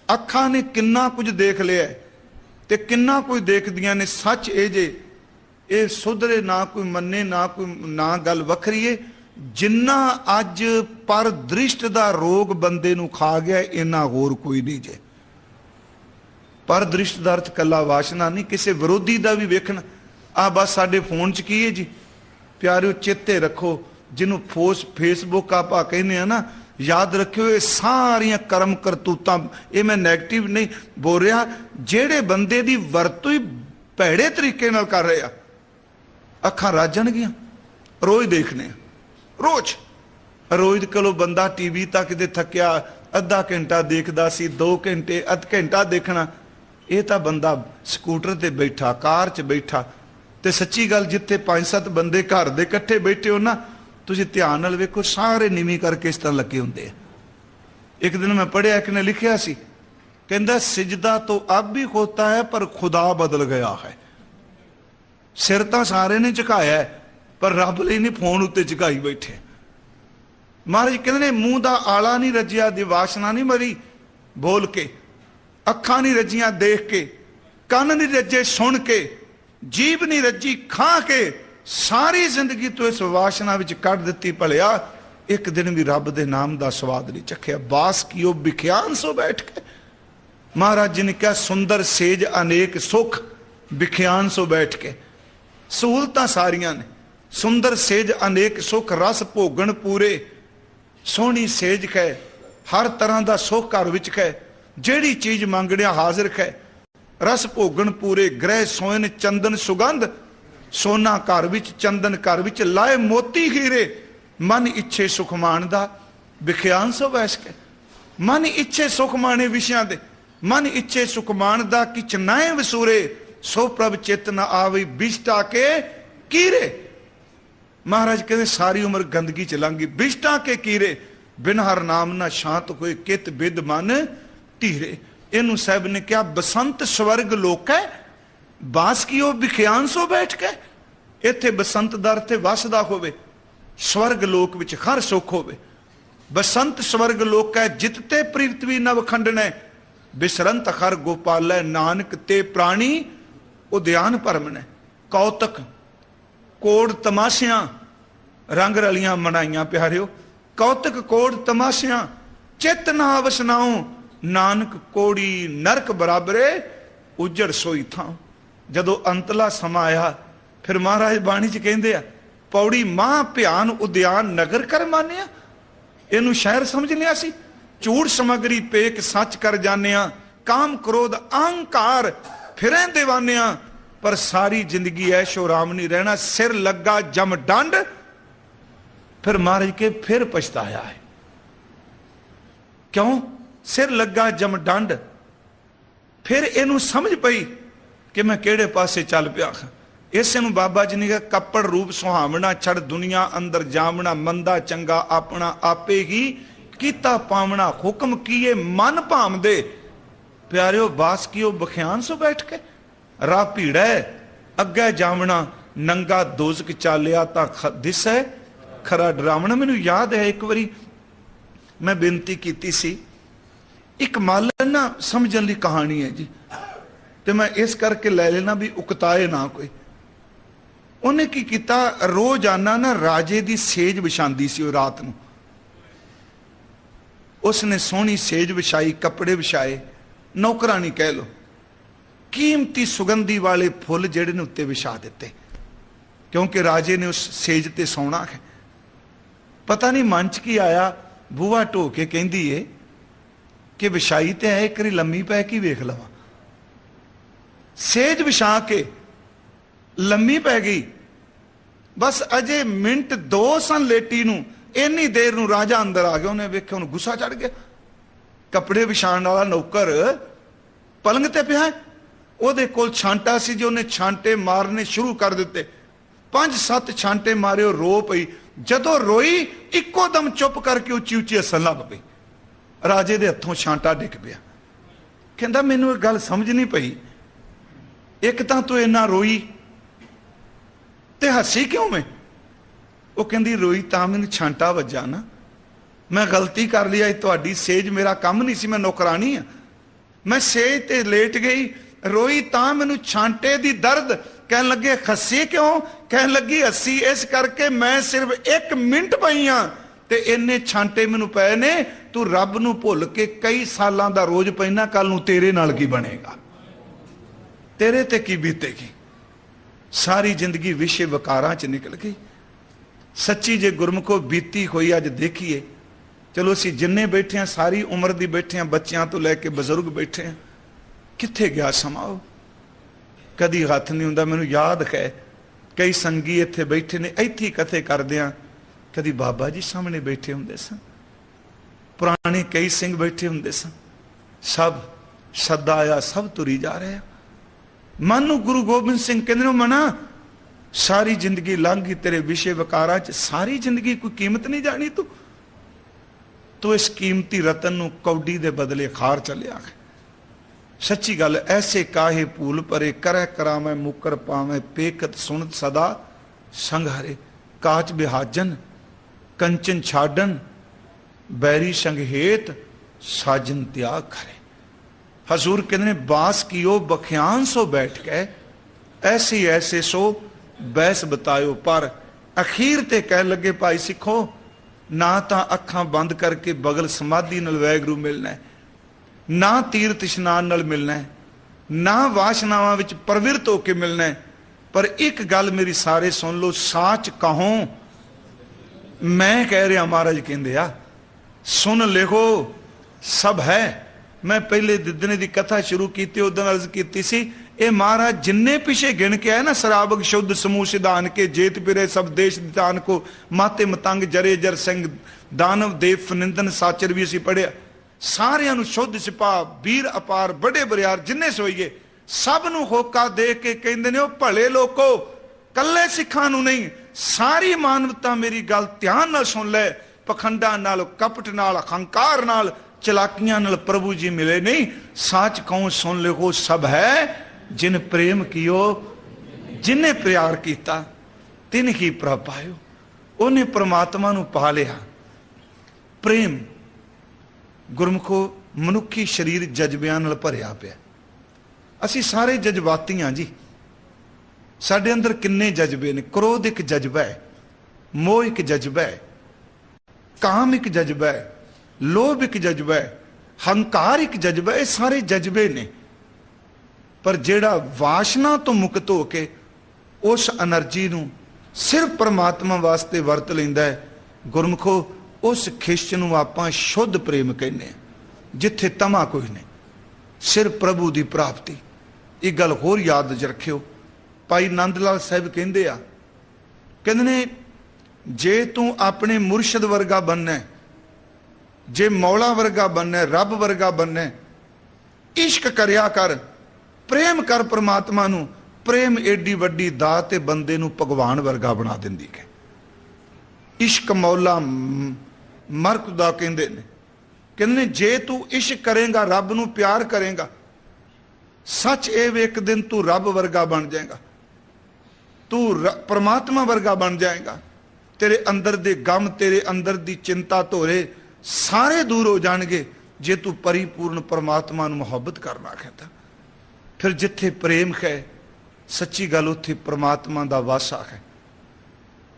अखां ने किन्ना कुछ देख लिया ते किन्ना कुछ देखदियां ने। सच ये जे ये सुधरे ना कोई मन्ने ना कोई ना गल वखरी है। जिन्ना अज पर दृष्ट दा रोग बंदे नूं खा गया इन्ना होर कोई नहीं जे। पर दृष्ट दा अर्थ कला वासना नहीं, किसी विरोधी दा भी वेखना। आ बस साडे फोन च की है जी प्यारिओ, चेते रखो जिन्हों फेसबुक आपां कहने हैं ना, याद रखियो ये सारियां कर्म करतूतां, ये मैं नैगेटिव नहीं बोल रहा, जेड़े बंदे दी वरतों ही भैड़े तरीके नाल कर रहे आ। अखां रजणगियां, रोज देखने, रोज रोज कलो बंदा टीवी तक दे थकिया अद्धा घंटा देखदा सी, 2 घंटे अध घंटा देखना। ये तो बंदा स्कूटर ते बैठा, कार च बैठा, ते सच्ची गल जिथे 5-7 बंदे घर दे इकट्ठे बैठे हो ना, तुसीं ध्यान नाल वेखो सारे नीवीं करके इस तरह लगे हुंदे। एक दिन मैं पढ़िया, एक ने लिखिया सी, कहंदा सिजदा तो अब भी होता है पर खुदा बदल गया है। सिर तो सारे ने झुकाया है पर रब लई नहीं फोन उत्ते झुकाई बैठे। महाराज कहंदे मूँह दा आला नहीं रजिया, दी वासना नहीं मरी बोल के, अखां नहीं रजियां देख के, कन नहीं रजे सुन के, जीभ नहीं रजी खा के, सारी जिंदगी तो इस वासना विच कढ़ दिती। भलिया एक दिन भी रब दे नाम दा स्वाद नहीं चखिया। बास कियो बिख्यान सो बैठ के, महाराज जी ने कहा सुंदर सेज अनेक सुख बिख्यान सो बैठ के। सहूलतां सारियां ने, सुंदर सेज अनेक सुख, रस भोगण पूरे, सोहनी सेज कै, हर तरह का सुख घर विच कै, जेड़ी चीज मंगणिया हाजिर कै, रस भोगण पूरे, ग्रह सोयन चंदन सुगंध, सोना घर विच चंदन घर विच लाए मोती हीरे, मन इच्छे सुख मानदा बिख्यान सो बैस के। मन इच्छे सुख माने विषयां दे, मन इच्छे सुख मानदा किच नाए वसूरे, सो प्रभ चित न आवे बिष्टा के कीरे। महाराज कहते सारी उम्र गंदगी च लंघी, बिष्टा के कीरे, बिन हर नाम ना शांत होए, कित बिद मन टीरे। इनू साहब ने क्या बसंत स्वर्ग लोक है, बास कियो बिख्यान सो बैठ के। इत्थे बसंत दर ते वसदा होवे, स्वर्ग लोक विच हर सुख होवे। बसंत स्वर्ग लोक है, जितते पृथ्वी नव खंडने, बिसरंत हर गोपाल है, नानक ते प्राणी उद्यान परमने। कौतक कोड़ तमाशियां रंग रलियां मनाइयां प्यारियो, कौतक कोड़ तमाशियां चित ना वसनाओ, नानक कोड़ी नरक बराबरे उजड़ सोई था। जदों अंतला समा आया फिर महाराज बाणी च कहंदे आ, पौड़ी मां भ्यान उद्यान नगर कर मानिया। इनू शहर समझ लिया सी, झूठ समगरी पेक सच कर जाने, काम क्रोध अहंकार फिरें दीवाने, पर सारी जिंदगी ऐशो राम नहीं रहना। सिर लगा जम डंड, फिर महाराज के फिर पछताया है। क्यों सिर लगा जम डंड? फिर इनू समझ पई कि मैं केड़े पासे चल पिया। इस नूं बाबा जी ने कहा कपड़ रूप सुहावना, छड़ दुनिया अंदर जामना, मंदा चंगा अपना आपे ही कीता पावना, हुक्म किए मन भामदे। प्यारिओ बास कियो बख्यान सो बैठ के, राह भीड़ा है अगे जावना, नंगा दोजक चालिया तां दिसै खरा डरावना। मैनूं याद है एक बारी मैं बेनती की सी, एक मालन ना समझण लई कहानी है जी, तो मैं इस करके लै लेना भी उकताए ना कोई। उन्हें की किया, रोजाना ना राजे की सेज विछांदी सी रात नूं। उसने सोहनी सेज विछाई, कपड़े विछाए, नौकरानी कह लो, कीमती सुगंधी वाले फुल जेड़े ने उत्ते विछा दिते, क्योंकि राजे ने उस सेज ते सौना है। पता नहीं मन च की आया, बूहा ढो के कहंदी है कि विछाई ते है, एक बारी लम्मी पै के वेख लवां। सेज विछा के लम्मी पै गई, बस अजे मिनट 2 सन लेटी नूं, इन्नी देर नूं राजा अंदर आ गया। उन्हें वेख्या, उन्हें गुस्सा चढ़ गया। कपड़े विछाण वाला नौकर पलंग ते पिया, ਉਹਦੇ ਕੋਲ ਛਾਂਟਾ ਸੀ जो उन्हें छांटे मारने शुरू कर दिते। 5-7 छांटे मारे, रो पई। जदों रोई इक्को दम चुप करके उची उची हसन लग पई। राजे दे हथों छांटा डिग पिया। कहंदा मैनूं एक गल समझ नहीं पई, एक तां तूं इन्ना रोई ते हसी क्यों मैं? वो कहंदी रोई तां मैनूं छांटा वज्जा ना, मैं गलती कर लिया, तुहाडी सेज मेरा काम नहीं सी, मैं नौकरानी हाँ। मैं सेज ते लेट गई, रोई तां मैनू छांटे दी दर्द। कहन लगे खसी क्यों? कहन लगी हसी इस करके मैं सिर्फ 1 मिनट पई हां ते इन्ने छांटे मैनू पै ने। तू रब नू भुल के कई सालां दा रोज पैना, कल नू तेरे नाल की बनेगा, तेरे ते की बीतेगी। सारी जिंदगी विषय वकारां च निकल गई। सच्ची जे गुरमुखो बीती होई अज देखीए, चलो असी जिन्ने बैठे हैं सारी उम्र दी बैठे हैं, बच्चों तो लैके बजुर्ग बैठे हैं, कित्थे गया समा? कदी हथ नहीं हुंदा। मैनू याद है कई संगी इत्थे बैठे ने, इत्थे कथे करदियां कदी बाबा जी सामने बैठे हुंदे सन, पुराने कई सिंह बैठे हुंदे सन, सब सदा आया सब तुरी जा रहे। मानू गुरु गोबिंद सिंह कहंदे मना सारी जिंदगी लंघी तेरे विषय वकारा च, सारी जिंदगी कोई कीमत नहीं जानी तू। तो इस कीमती रतन नू कौडी दे बदले खार चलिया। सच्ची गल, ऐसे काहे भूल परे, करे करावे मुकर पावे, पेकत सुनत सदा संग हरे। काच बिहाजन कंचन छाडन, बैरी संग हेत साजन त्याग करे। हजूर कहते हैं बास कियो बख्यान सो बैठ के, ऐसे ऐसे सो बैस बतायो। पर अखीर ते कह लगे भाई सिखो, ना तो अखां बंद करके बगल समाधि नाल वैगुरू मिलना है, ना तीर्थ इशनान नाल मिलना है, ना वासनावां विच प्रवृत्त होके मिलना है। पर एक गल मेरी सारे सुन लो, साच कहो मैं कह रहा, महाराज कहंदे आ सुन लिखो सब है। मैं पहले दिदने की कथा शुरू की, उदन अर्ज की सी, ए महाराज जिन्ने पिछे गिन के आए ना, शराबक शुद्ध समूह सिधान के, जेत पिरे सब देश दान को, माते मतंग जरे जर सिंह दानव देव फनिंदन साचर भी असी पढ़िया। सारियां नू शुद्ध सिपा वीर अपार बड़े बरियार जिन्ने सोईए, सब नू होका दे के कहंदे ने, ओ भले लोको कल्ले सिखां नू नहीं, सारी मानवता मेरी गल ध्यान नाल सुन ले। पखंडा नाल, कपट नाल, अहंकार नाल, चलाकियां नाल प्रभु जी मिले नहीं। साच कहूं सुन लिखो सब है, जिन प्रेम कियो जिन्हें प्यार किया तिन ही प्रभ पायो। उन्हें परमात्मा नू पा लिया। प्रेम गुरमुखो मनुखी शरीर जज्बियां नाल भरिया पिया। असी सारे जज्बाती हाँ जी। साडे अंदर किन्ने जज्बे ने? क्रोध एक जज्बा है, मोह एक जज्बा है, काम एक जज्बा है, लोभ एक जज्बा है, हंकार एक जज्बा है। सारे जज्बे ने। पर जेड़ा वासना तो मुक्त होके उस एनर्जी नू सिर्फ परमात्मा वास्ते वरत लैंदा है, गुरमुखो उस खिच नू आपां शुद्ध प्रेम कहने, जिथे तमा कोई नहीं, सिर्फ प्रभु की प्राप्ति। एक गल होर याद रखियो, भाई नंद लाल साहब कहंदे आ, कहंदे ने जे तू अपने मुर्शद वर्गा बनना है, जे मौला वर्गा बनना है, रब वर्गा बनना है, इश्क करया कर, प्रेम कर परमात्मा नू। प्रेम एडी वड्डी दात है, बंदे नू भगवान वर्गा बना दिंदी है। इश्क मौला मरकुदा कहंदे ने, कहंदे ने जे तू इश्क करेगा, रब नू प्यार करेगा, सच ए एक दिन तू रब वर्गा बन जाएगा, तू परमात्मा वर्गा बन जाएगा। तेरे अंदर दे गम, तेरे अंदर दी चिंता धोरे सारे दूर हो जाएंगे, जे तू परिपूर्ण परमात्मा नू मुहब्बत करना कहता। फिर जिथे प्रेम है, सच्ची गल उत्थे परमात्मा दा वासा है।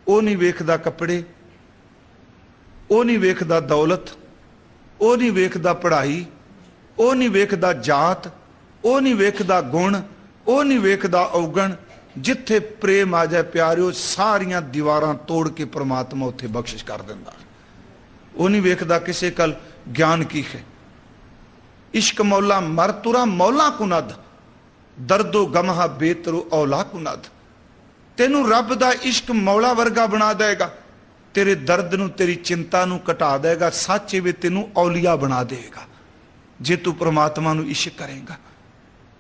वो नहीं वेखदा कपड़े, वो नहीं वेखदा दौलत, वो नहीं वेखदा पढ़ाई, वो नहीं वेखदा जात, वो नहीं वेखदा गुण, वो नहीं वेखदा अवगण। जिथे प्रेम आ जाए प्यारियो, सारियां दीवारां तोड़ के परमात्मा उत्थे बख्शिश कर दिंदा। वो नहीं वेखदा किसे कल ज्ञान की है। इश्क मौला मर तुरा मौला कुनद, दर्दो गमहा बेतरो औला कुनद। तेनू रब दा इश्क मौला वर्गा बना देगा, तेरे दर्द नू, तेरी चिंता नू घटा देगा। सच वे तेनू औलिया बना देगा जे तू परमात्मा नू इश्क करेगा।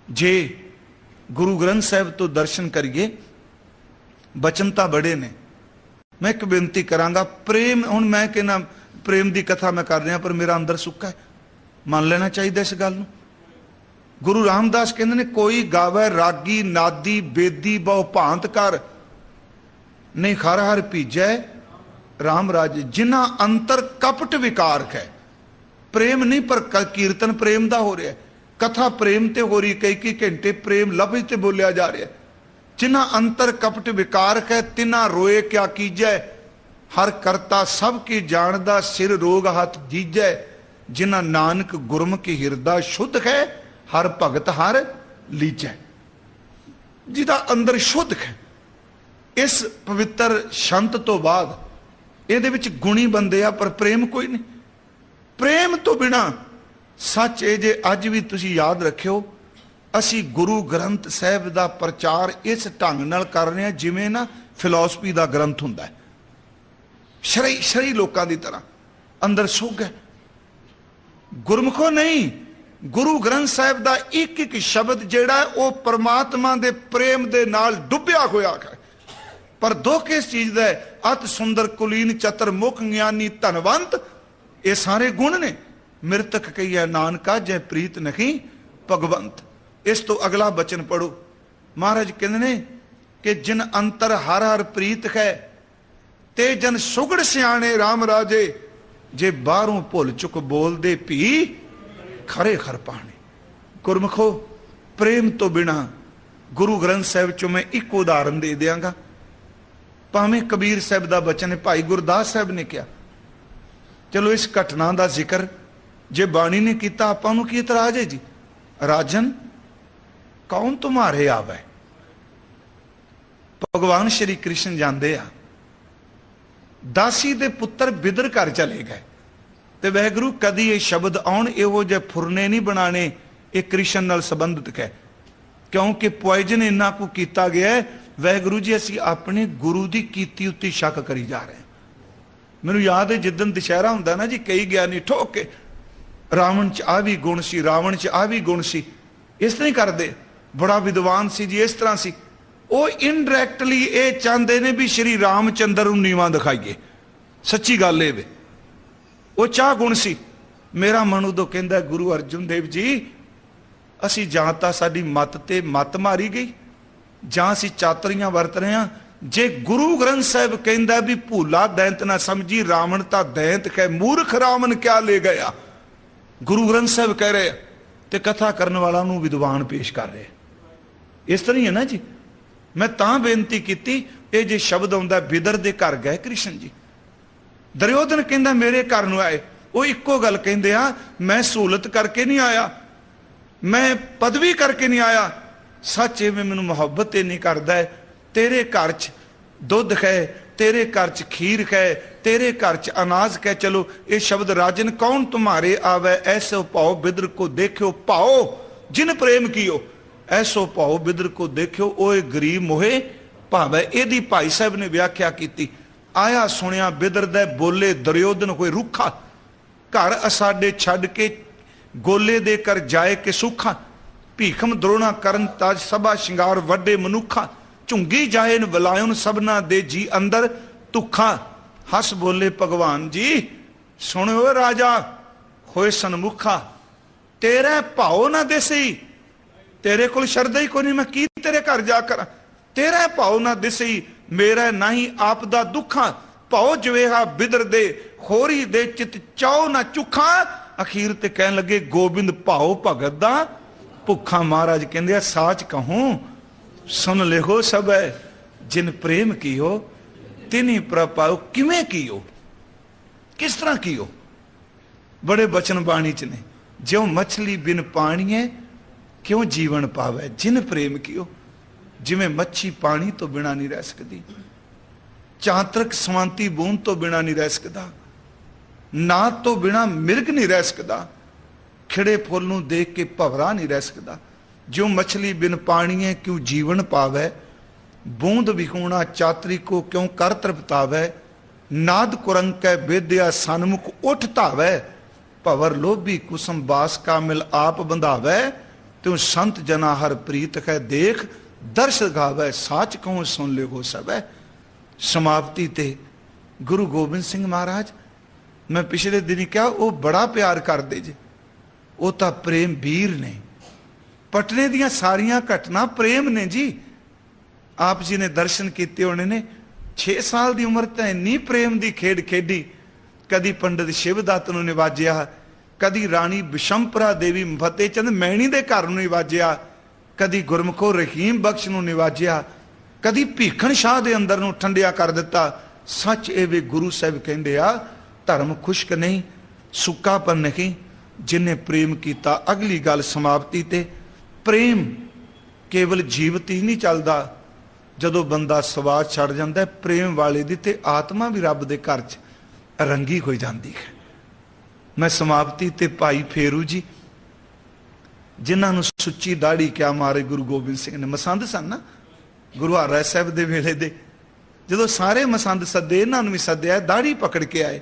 जे गुरु ग्रंथ साहिब तो दर्शन करिए, बचन तां बड़े ने। मैं एक बेनती करांगा, प्रेम हुण मैं कहना प्रेम की कथा मैं कर रहा, पर मेरा अंदर सुक्का है, मान लेना चाहिए इस गल नूं। गुरु रामदास कहते ने, कोई गावे रागी नादी बेदी बहु भांत कर, नहीं खर हर भीजै राम राज। जिन्ना अंतर कपट विकार है, प्रेम नहीं पर कीर्तन प्रेम दा हो रहा है। कथा प्रेम ते हो रही, कई घंटे प्रेम लफ्ज ते बोलिया जा रहा है। जिन्हां अंतर कपट विकार है तिन्हां रोए क्या कीजै, हर करता सब की जानदा सिर रोग हाथ जीजै। जिन्हां नानक गुरमुख हिरदा शुद्ध है, हर भगत हर लीजै। जिहदा अंदर शुद्ध है, इस पवित्र शंत तो बाद ਇਹਦੇ ਵਿੱਚ ਗੁਣੀ ਬੰਦੇ ਆ, ਪਰ ਪ੍ਰੇਮ ਕੋਈ ਨਹੀਂ। ਪ੍ਰੇਮ ਤੋਂ ਬਿਨਾ ਸੱਚ ਇਹ ਜੇ ਅੱਜ ਵੀ ਤੁਸੀਂ ਯਾਦ ਰੱਖਿਓ, ਅਸੀਂ ਗੁਰੂ ਗ੍ਰੰਥ ਸਾਹਿਬ ਦਾ ਪ੍ਰਚਾਰ ਇਸ ਢੰਗ ਨਾਲ ਕਰ ਰਹੇ ਹਾਂ ਜਿਵੇਂ ਨਾ ਫਿਲਾਸਫੀ ਦਾ ਗ੍ਰੰਥ ਹੁੰਦਾ ਹੈ। ਸ਼ਰਈ ਲੋਕਾਂ ਦੀ ਤਰ੍ਹਾਂ ਅੰਦਰ ਸੁੱਗ ਹੈ। ਗੁਰਮੁਖੋ ਨਹੀਂ, ਗੁਰੂ ਗ੍ਰੰਥ ਸਾਹਿਬ ਦਾ ਇੱਕ ਇੱਕ ਸ਼ਬਦ ਜਿਹੜਾ ਉਹ ਪਰਮਾਤਮਾ ਦੇ ਪ੍ਰੇਮ ਦੇ ਨਾਲ ਡੁੱਬਿਆ ਹੋਇਆ ਹੈ। पर दुख इस चीज का अत सुंदर कुलीन चतर मुख ज्ञानी धनवंत, ये सारे गुण ने। मृतक कही है नानका जय प्रीत नहीं भगवंत। इस तो अगला बचन पढ़ो, महाराज कहते ने कि जिन अंतर हर हर प्रीत है, ते जन सुगड़ सियाने राम राजे, जे बाहरों भुल चुक बोल दे भी खरे खर पाने। गुरमुखो, प्रेम तो बिना गुरु ग्रंथ साहिब चो मैं एक उदाहरण दे देंगा। भावें कबीर साहब का बचन है, भाई गुरदास साहब ने किया। चलो इस घटना का जिक्र जे बाणी ने किया, आपां की इतराज है जी। राजन कौन तुम्हारे आवे, भगवान श्री कृष्ण जाते आ, दासी दे पुत्र बिदर घर चले गए, तो वाहिगुरू कदी ये शब्द आउण इहो जे फुरने नहीं बनाने, ये कृष्ण नाल संबंधित है, क्योंकि पॉइजन इन्ना को किया गया है। वाहिगुरू जी असी अपने गुरु की कीती उत्ते शक करी जा रहे हैं। मैनूं याद है जिदन दशहरा हुंदा ना जी, कई ज्ञानी ठोक के रावण च आ भी गुण सी, रावण च आ भी गुण सी, इस तरह करते, बड़ा विद्वान सी जी, इस तरह सी। वो इनडायरैक्टली ये चाहते ने भी श्री रामचंद्र नूं नीवां दिखाइए। सच्ची गल है, वो चाह गुण सी। मेरा मन उदों कहंदा गुरु अर्जुन देव जी, असी जां तां साडी मत ते मत मारी गई, जां असीं चातरियां वरत रहे हैं। जे गुरु ग्रंथ साहिब कहंदा भी भूला दैंत ना समझी, रावण तां दैंत कै मूर्ख रावण क्या ले गया, गुरु ग्रंथ साहिब कह रहे ते कथा करने वाला नूं विद्वान पेश कर रहे। इस तरह ही है ना जी। मैं तां बेनती कीती, ये जे शब्द आउंदा बिदर दे घर गए कृष्ण जी, दुर्योधन कहंदा मेरे घर नूं आए, वो इक्को गल कहंदे आ, मैं सहूलत करके नहीं आया, मैं पदवी करके नहीं आया, सच है मैनू मुहब्बत नहीं करता है। तेरे घर च दुध है, तेरे घर च खीर है, तेरे घर च अनाज है। चलो ये शब्द राजन कौन तुम्हारे आवे, ऐसो पाओ बिदर को देखो, पाओ जिन प्रेम कियो, ऐसो पाओ बिदर को देखो, ओए गरीब मोहे भावे। यदि भाई साहब ने व्याख्या की, आया सुनिया बिदर दे बोले दुर्योधन कोई रुखा, घर असाडे छड़ के गोले दे कर जाए के सुखा, भीखम द्रोणा करन ताज सभा शिंगार वड्डे मनुखा, झुंगी जाए वलायन सबना दे जी अंदर तुखा। हस बोले भगवान जी सुनो राजा होए सनमुखा, तेरे भाव ना दिसी, तेरे को शरदा ही कोई नहीं, मैं की तेरे घर जा कर, तेरा भाव ना दिसी, मेरा नहीं आप दा दुखा, भाव जवेहा बिदर दे होरी दे चित चाओ ना चुखा। अखीर ते कहन लगे गोबिंद भाव भगत दा भुखा। महाराज कहंदे साच कहूं सुन लिखो सब है, जिन प्रेम कियो तिनी प्रपाओ। किवें कियो, किस तरह कियो, बड़े बचन बाणी च ने, ज्यों मछली बिन पानी है क्यों जीवन पावे, जिन प्रेम कियो। जिवें मच्छी पानी तो बिना नहीं रह सकती, चांत्रक सवांती बूंद तो बिना नहीं रह सकता, ना तो बिना मिर्ग नहीं रह सकता, खिड़े फुल नूं देख के भवरा नहीं रह सकता। जो मछली बिन पानी है क्यों जीवन पावे, बूंद विहूणा चातरी को क्यों कर तृप्तावे, नाद कुरंक वेद्या सन्मुख उठ धावे, भवर लोभी कुसुम बास का मिल आप बंधावे, त्यों संत जना हर प्रीत है देख दर्श गावे, साच कहूं सुन ले हो सब है। समाप्ति ते गुरु गोबिंद सिंह महाराज, मैं पिछले दिन क्या वो बड़ा प्यार करते जे, वो तो प्रेम वीर ने, पटने दियां सारियां घटना प्रेम ने जी। आप जी ने दर्शन किए होने ने, 6 साल की उम्र तो इन्नी प्रेम की खेड खेडी, कदी पंडित शिवदत्त नूं निवाजिया, कदी राणी बिशंपरा देवी फतेह चंद मैणी दे घर नूं निवाजिया, कदी गुरमुखो रहीम बख्श नूं निवाजिया, कदी भीखण शाह दे अंदर नूं ठंडिया कर दिता। सच ये वे गुरु साहब कहंदे आ, धर्म खुश्क नहीं सुक्कापन नहीं, जिन्हें प्रेम किया। अगली गल समाप्ति ते, प्रेम केवल जीवित ही नहीं चलता, जदों बंदा स्वाद छड़ जाता है प्रेम वाले दी ते आत्मा भी रब दे घर च रंगी हो जाती है। मैं समाप्ति ते भाई फेरू जी जिन्होंने सुच्ची दाढ़ी क्या मारे गुरु गोबिंद सिंह ने मसंद सन ना, गुरु हरराय साहब दे वेले दे जदों सारे मसंद सदे इन्होंने भी सद्या, दाढ़ी पकड़ के आए।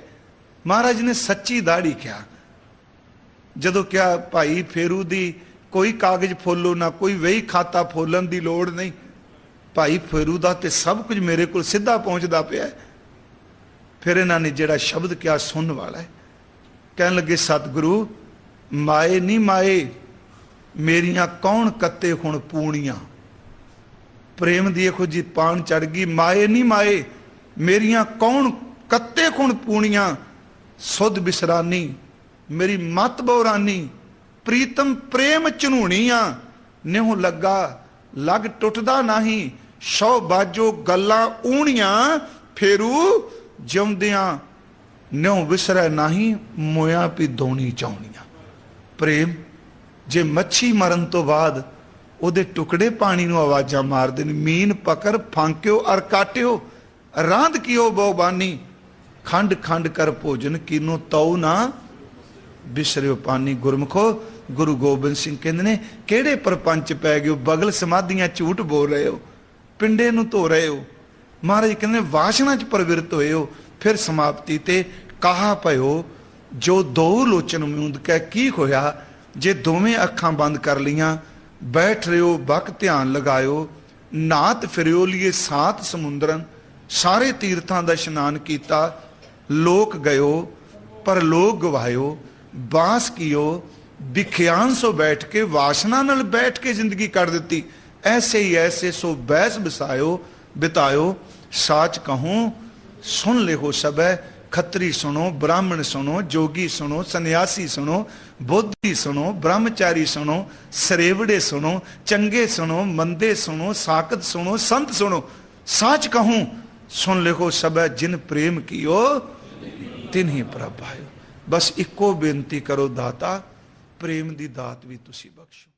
महाराज ने सच्ची दाढ़ी क्या, जदों क्या भाई फेरू दी कोई कागज फोलो ना कोई वही खाता फोलन की लोड़ नहीं, भाई फेरू दा ते सब कुछ मेरे को सीधा पहुंचता पिया। फिर इन्होंने जिहड़ा शब्द क्या सुनने वाला है, कह लगे सतगुरु माए नी माए मेरियां कौन कत्ते हुण पूणियां। प्रेम दी देखो जी पान चढ़ गई, माए नी माए मेरियां कौन कत्ते हुण पूणियां, सुध बिसरानी मेरी मत बोरानी, प्रीतम प्रेम चनूणियां, न्यों लगा लग टुटदा नहीं, शौ बाजो गल्लां ऊणियां, फेरू जिउंदियां न्यों विसरै नहीं, मोया भी धोनी चाउणियां। प्रेम जे मच्छी मरन तो बाद उहदे टुकड़े पानी नूं आवाजां मारदे ने, मीन पकड़ फांक्यो अर काट्यो, रांद कियो बहुबानी, खंड खंड कर भोजन कीनो तौ ना बिसरियो पानी। गुरमुखो गुरु गोबिंद सिंह कहंदे ने किहड़े परपंच पै गए हो, बगल समाधियां झूठ बोल रहे हो, पिंडे नूं धो रहे हो। महाराज कहंदे वासना च प्रवृत्त होए हो। फिर समाप्ति ते कहा पयो जो दो लोचन मूंद कै की होया, जे दोवें अखां बंद कर लियां, बैठ रहे हो बक ध्यान लगायो, नात फिरियो लिए सात समुंदरन, सारे तीर्थां दा इशनान कीता, लोक गयो पर लोक गवायो, बास कियो बिख्यान सो बैठ के, वासना नाल बैठ के जिंदगी कर दी। ऐसे ही ऐसे सो बैस बिसायो बितायो, साच कहूं सुन ले हो सब है, खत्री सुनो ब्राह्मण सुनो, जोगी सुनो सन्यासी सुनो, बोधी सुनो ब्रह्मचारी सुनो, सरेवड़े सुनो, चंगे सुनो मंदे सुनो, साकत सुनो संत सुनो, साच कहूं सुन ले हो सब है, जिन प्रेम कियो तिन ही प्रभ आयो। बस इको बेनती करो दाता, प्रेम दी दात भी तुसी बख्शो।